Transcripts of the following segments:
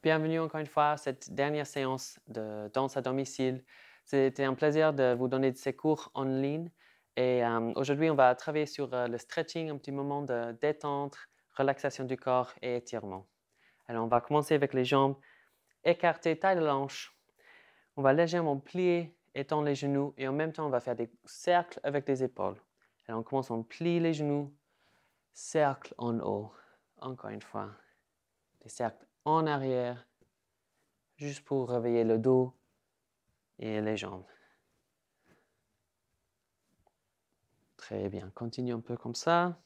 Bienvenue encore une fois à cette dernière séance de danse à domicile. C'était un plaisir de vous donner de ces cours en ligne. Et aujourd'hui, on va travailler sur le stretching, un petit moment de détente, relaxation du corps et étirement. Alors, on va commencer avec les jambes écartées, taille de l'hanche. On va légèrement plier, étendre les genoux et en même temps, on va faire des cercles avec les épaules. Alors, on commence, on plie les genoux, cercle en haut. Encore une fois, des cercles en arrière, juste pour réveiller le dos et les jambes. Très bien, continue un peu comme ça.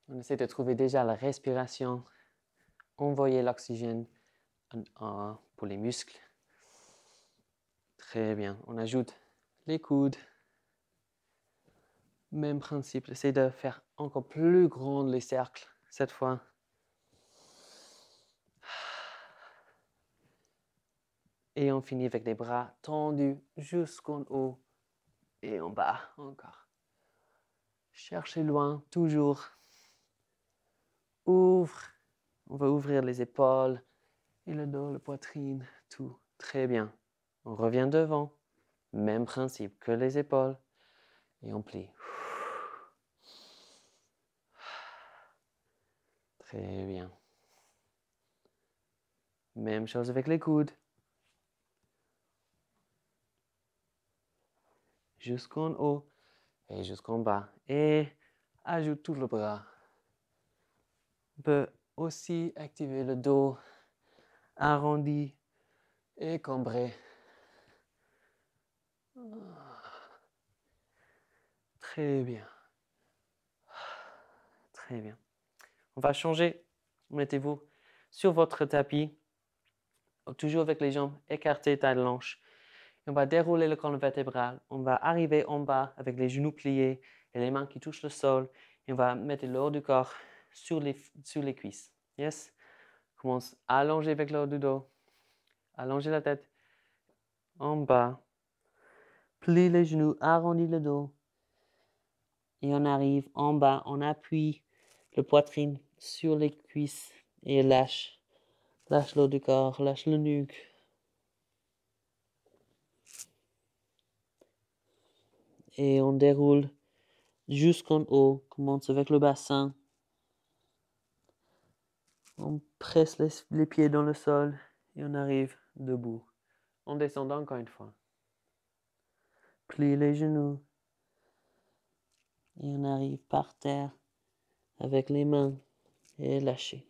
On essaie de trouver déjà la respiration, envoyer l'oxygène pour les muscles. Très bien, on ajoute les coudes. Même principe, essaie de faire encore plus grand les cercles cette fois. Et on finit avec les bras tendus jusqu'en haut et en bas encore. Cherchez loin, toujours. Ouvre. On va ouvrir les épaules et le dos, la poitrine, tout. Très bien. On revient devant. Même principe que les épaules. Et on plie. Très bien. Même chose avec les coudes. Jusqu'en haut et jusqu'en bas. Et ajoute tout le bras. On peut aussi activer le dos arrondi et cambré. Très bien. Très bien. On va changer. Mettez-vous sur votre tapis, toujours avec les jambes écartées, taille de l'hanche. On va dérouler le colonne vertébrale. On va arriver en bas avec les genoux pliés et les mains qui touchent le sol. Et on va mettre le haut du corps sur les cuisses. Yes? Commence à allonger avec le haut du dos. Allongez la tête. En bas. Plie les genoux, arrondis le dos. Et on arrive en bas. On appuie le poitrine sur les cuisses et lâche. Lâche le haut du corps, lâche le nuque. Et on déroule jusqu'en haut. Commence avec le bassin. On presse les pieds dans le sol et on arrive debout. En descendant encore une fois. Plie les genoux. Et on arrive par terre avec les mains et lâcher.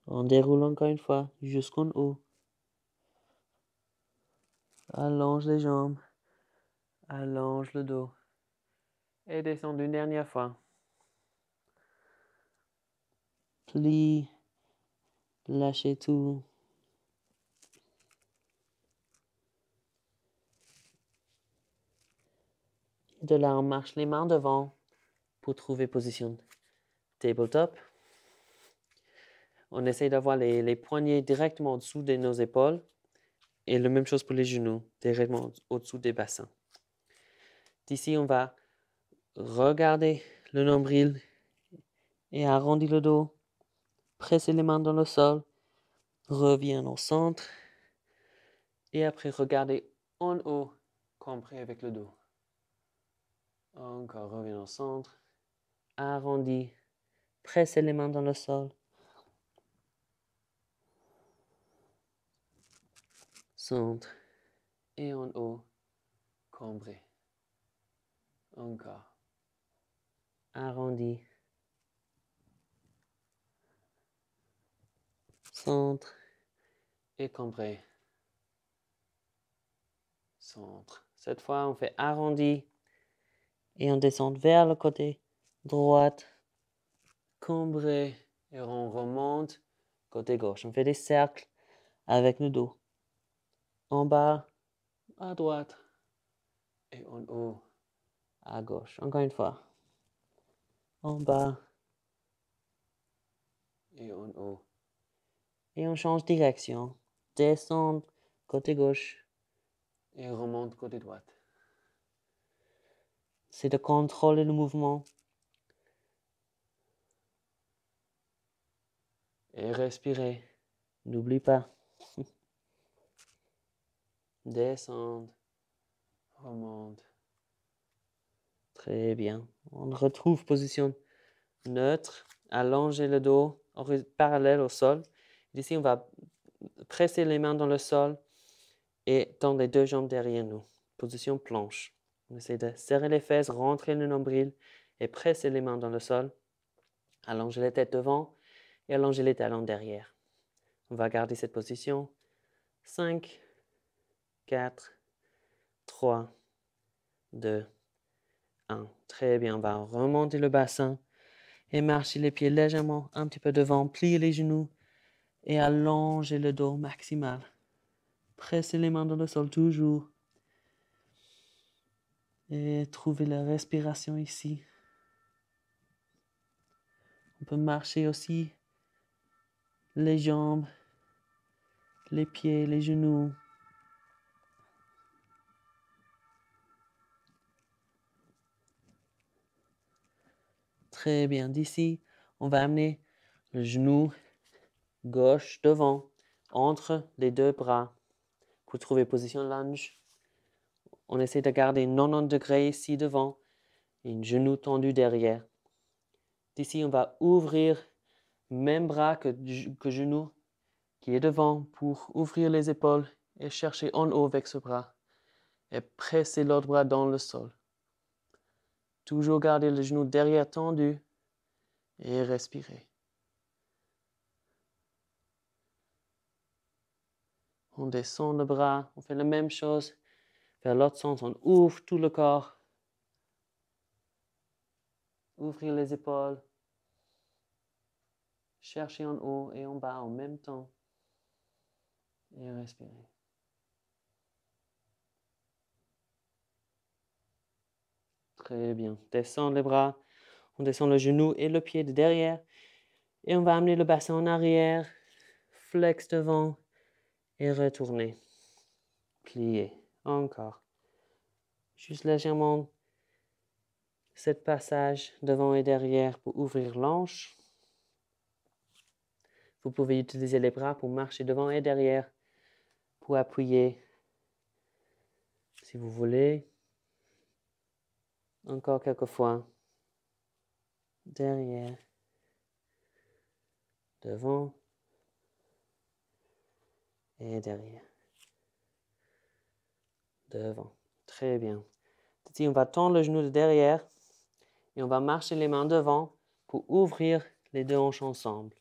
On déroule encore une fois jusqu'en haut. Allonge les jambes. Allonge le dos. Et descend une dernière fois. Plie. Lâchez tout. De là, on marche les mains devant pour trouver position tabletop. On essaie d'avoir les poignets directement au-dessous de nos épaules. Et la même chose pour les genoux, directement au-dessous des bassins. D'ici, on va regarder le nombril et arrondir le dos. Presser les mains dans le sol. Reviens au centre. Et après, regardez en haut, cambré avec le dos. Encore, reviens au centre. Arrondi. Pressez les mains dans le sol. Centre. Et en haut, cambré. Encore. Arrondi. Centre. Et cambré. Centre. Cette fois, on fait arrondi. Et on descend vers le côté droite. Cambré. Et on remonte côté gauche. On fait des cercles avec le dos. En bas, à droite. Et en haut, à gauche. Encore une fois. En bas. Et en haut. Et on change de direction. Descendre côté gauche. Et remonte côté droite. c'est de contrôler le mouvement. Et respirer. N'oublie pas. Descendre. Remonte. Très bien. On retrouve position neutre. Allonger le dos parallèle au sol. Ici, on va presser les mains dans le sol et tendre les deux jambes derrière nous. Position planche. On essaie de serrer les fesses, rentrer le nombril et presser les mains dans le sol. Allonger les têtes devant et allonger les talons derrière. On va garder cette position. 5, 4, 3, 2, 1. Très bien. On va remonter le bassin et marcher les pieds légèrement un petit peu devant. Plier les genoux et allonger le dos maximal. Presser les mains dans le sol toujours. Et trouver la respiration ici. On peut marcher aussi les jambes, les pieds, les genoux. Très bien. D'ici, on va amener le genou gauche devant, entre les deux bras. Pour trouver position lunge, on essaie de garder 90 degrés ici devant et un genou tendu derrière. D'ici, on va ouvrir même bras que genou qui est devant pour ouvrir les épaules et chercher en haut avec ce bras et presser l'autre bras dans le sol. Toujours garder le genou derrière tendu et respirer. On descend le bras, on fait la même chose. Vers l'autre sens, on ouvre tout le corps. Ouvrir les épaules. Chercher en haut et en bas en même temps. Et respirer. Très bien. Descend les bras. On descend le genou et le pied de derrière. Et on va amener le bassin en arrière. Flex devant. Et retourner. Plier. Encore. Juste légèrement. Cet passage devant et derrière pour ouvrir l'hanche. Vous pouvez utiliser les bras pour marcher devant et derrière. Pour appuyer. Si vous voulez. Encore quelques fois. Derrière. Devant. Et derrière. Devant. Très bien. Ici, on va tendre le genou de derrière. Et on va marcher les mains devant pour ouvrir les deux hanches ensemble.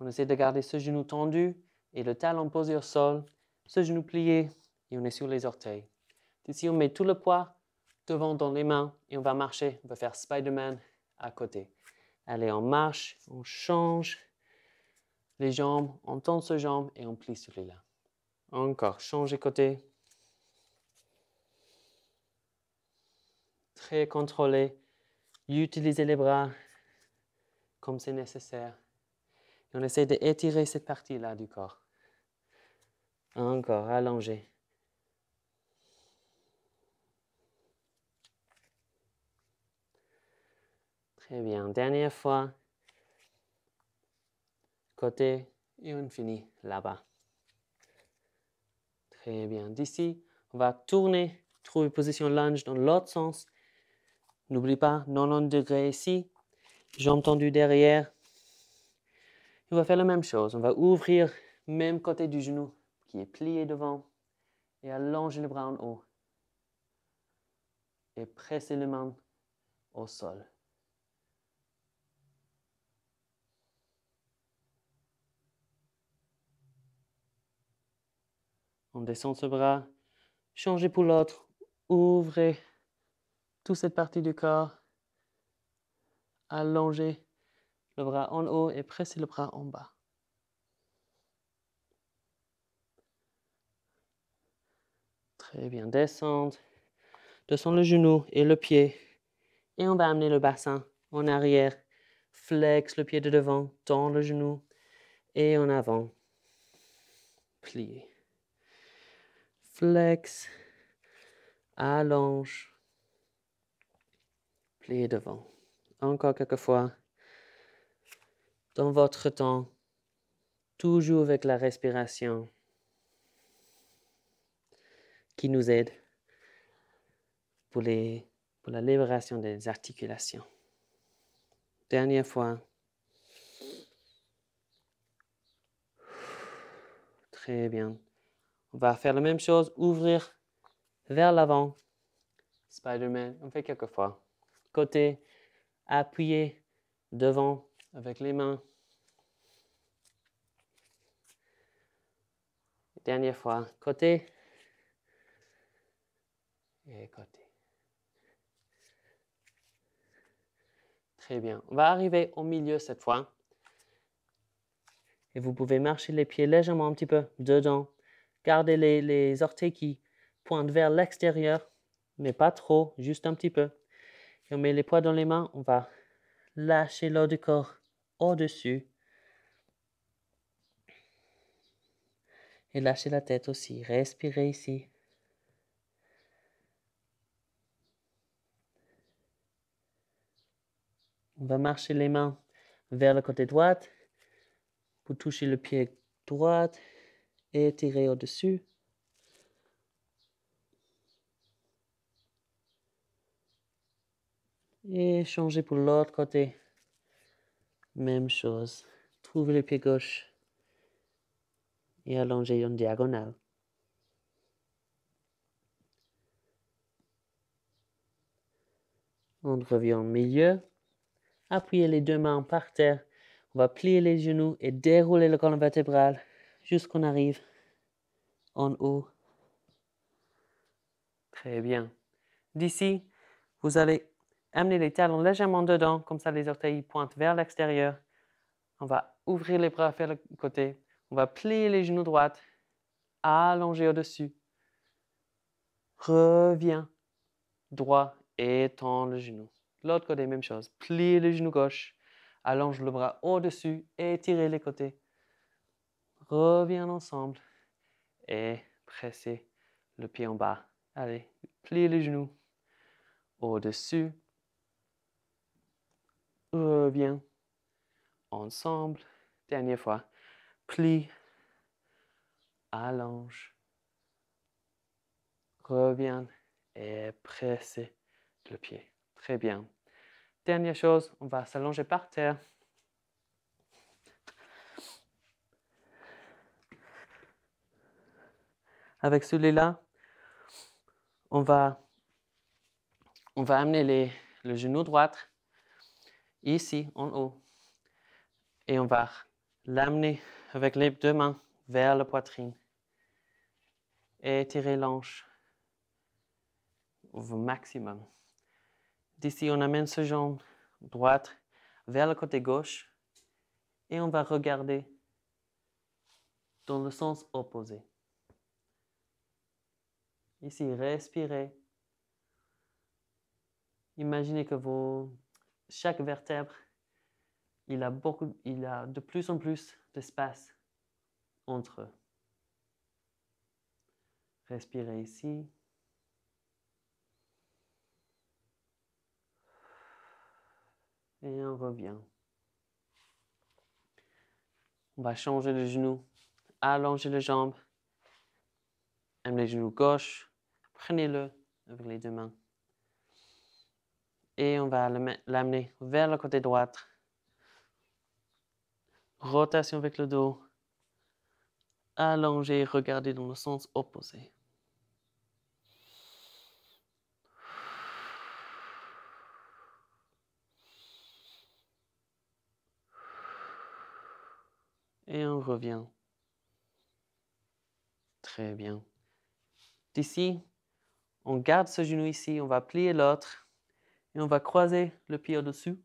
On essaie de garder ce genou tendu et le talon posé au sol. Ce genou plié et on est sur les orteils. Ici, on met tout le poids devant dans les mains et on va marcher. On va faire Spider-Man à côté. Allez, on marche, on change les jambes, on tend ce jambe et on plie celui-là. Encore, changer côté. Très contrôlé. Utilisez les bras comme c'est nécessaire. Et on essaie d'étirer cette partie-là du corps. Encore, allongé. Très bien. Dernière fois. Côté et on finit là-bas. Très bien. D'ici, on va tourner, trouver position lunge dans l'autre sens. N'oublie pas, 90 degrés ici. Jambes tendues derrière. On va faire la même chose. On va ouvrir même côté du genou qui est plié devant et allonger le bras en haut. Et presser les mains au sol. On descend ce bras. Changez pour l'autre. Ouvrez toute cette partie du corps. Allongez le bras en haut et pressez le bras en bas. Très bien. Descendre. Descends le genou et le pied. Et on va amener le bassin en arrière. Flex le pied de devant. Tends le genou. Et en avant. Plier. Flex. Allonge. pliez devant. Encore quelques fois. Dans votre temps, toujours avec la respiration qui nous aide pour la libération des articulations. Dernière fois. Très bien. On va faire la même chose, ouvrir vers l'avant. Spider-Man, on fait quelques fois. Côté, appuyer devant avec les mains. Dernière fois, côté et côté. Très bien. On va arriver au milieu cette fois. Et vous pouvez marcher les pieds légèrement un petit peu dedans. Gardez les orteils qui pointent vers l'extérieur, mais pas trop, juste un petit peu. Et on met les poids dans les mains. On va lâcher l'eau du corps au-dessus. Et lâchez la tête aussi. Respirez ici. On va marcher les mains vers le côté droit pour toucher le pied droit et tirer au-dessus. Et changer pour l'autre côté. Même chose. Trouvez le pied gauche et allongez en diagonale. On revient au milieu. Appuyez les deux mains par terre. On va plier les genoux et dérouler le colonne vertébrale jusqu'on arrive en haut. Très bien. D'ici, vous allez amener les talons légèrement dedans, comme ça les orteils pointent vers l'extérieur. On va ouvrir les bras vers le côté. On va plier les genoux droits, allonger au-dessus. Reviens droit et tends le genou. L'autre côté, même chose. Pliez le genou gauche, allonge le bras au-dessus et tirez les côtés. Reviens ensemble et pressez le pied en bas. Allez, pliez les genoux au-dessus. Reviens ensemble. Dernière fois. Plie, allonge. Reviens et pressez le pied. Très bien. Dernière chose, on va s'allonger par terre. Avec celui-là, on va amener le genou droit ici en haut et on va l'amener avec les deux mains vers la poitrine et tirer l'hanche au maximum. D'ici, on amène ce jambe droite vers le côté gauche et on va regarder dans le sens opposé. Ici, respirez. Imaginez que chaque vertèbre, il a de plus en plus d'espace entre eux. Respirez ici. Et on revient. On va changer le genou, allonger les jambes. Amenez le genou gauche, prenez-le avec les deux mains. Et on va l'amener vers le côté droit. Rotation avec le dos. Allongez, regardez dans le sens opposé. Et on revient. Très bien. D'ici, on garde ce genou ici, on va plier l'autre et on va croiser le pied au-dessus.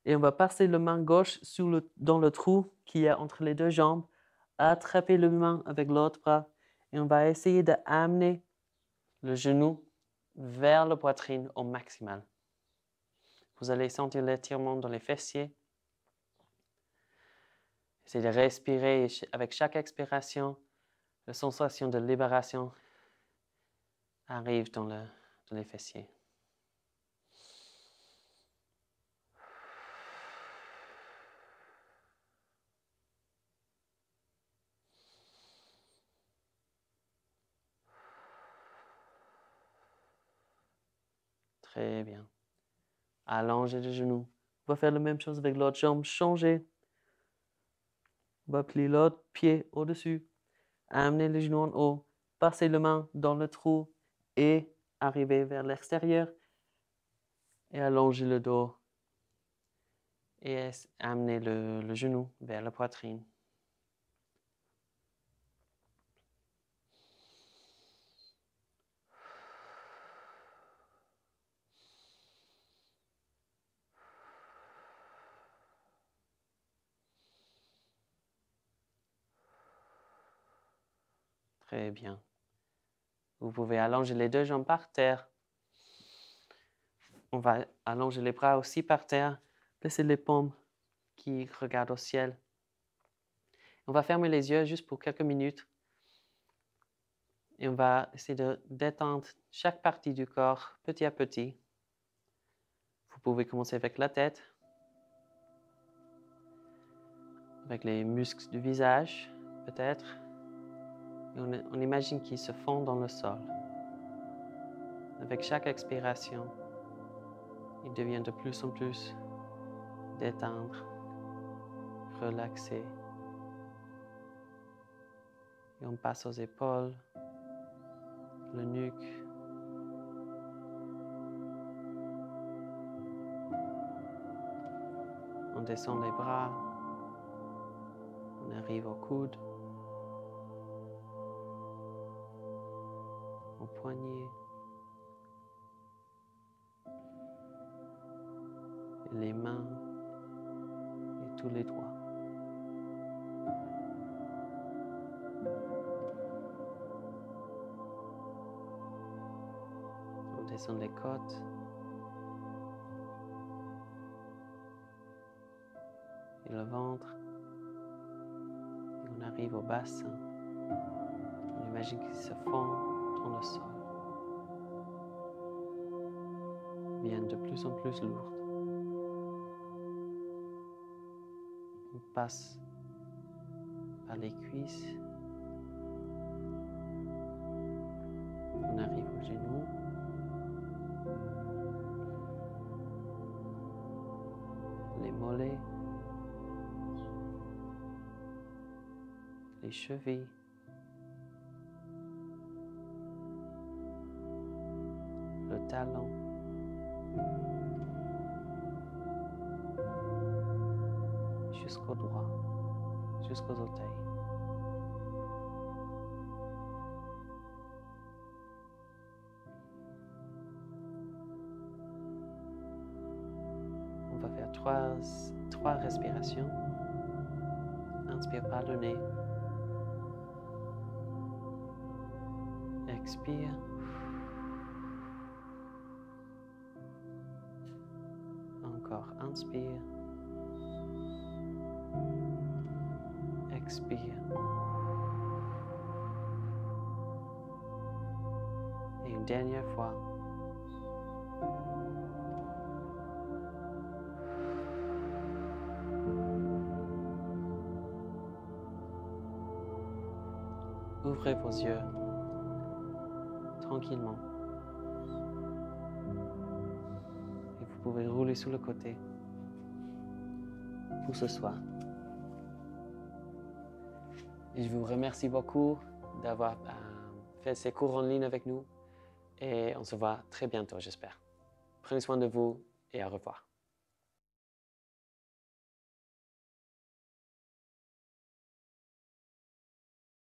Et on va passer la main gauche dans le trou qu'il y a entre les deux jambes, attraper la main avec l'autre bras et on va essayer d'amener le genou vers la poitrine au maximal. Vous allez sentir l'étirement dans les fessiers. Essayez de respirer et avec chaque expiration, la sensation de libération arrive dans les fessiers. Très bien. Allongez le genou. On va faire la même chose avec l'autre jambe. Changez. On va plier l'autre pied au-dessus. Amenez le genou en haut. Passez la main dans le trou et arrivez vers l'extérieur. Et allongez le dos. Et amenez le genou vers la poitrine. Très bien. Vous pouvez allonger les deux jambes par terre. On va allonger les bras aussi par terre. Laissez les paumes qui regardent au ciel. On va fermer les yeux juste pour quelques minutes. Et on va essayer de détendre chaque partie du corps petit à petit. Vous pouvez commencer avec la tête, avec les muscles du visage, peut-être. Et on imagine qu'ils se fondent dans le sol. Avec chaque expiration, il devient de plus en plus détendre, relaxé. Et on passe aux épaules, le nuque. On descend les bras. On arrive au coude, au poignet. Les mains et tous les doigts. On descend les côtes. Et le ventre. Et on arrive au bassin. On imagine qu'il se fond dans le sol. Devient de plus en plus lourd. On passe par les cuisses. On arrive aux genoux. Les mollets. Les chevilles. Le talon. Jusqu'au doigt, jusqu'aux orteils. On va faire trois respirations. Inspire par le nez. Expire. Encore, inspire. Expire. Et une dernière fois. Ouvrez vos yeux tranquillement. Et vous pouvez rouler sur le côté pour ce soir. Et je vous remercie beaucoup d'avoir fait ces cours en ligne avec nous. Et on se voit très bientôt, j'espère. Prenez soin de vous et au revoir.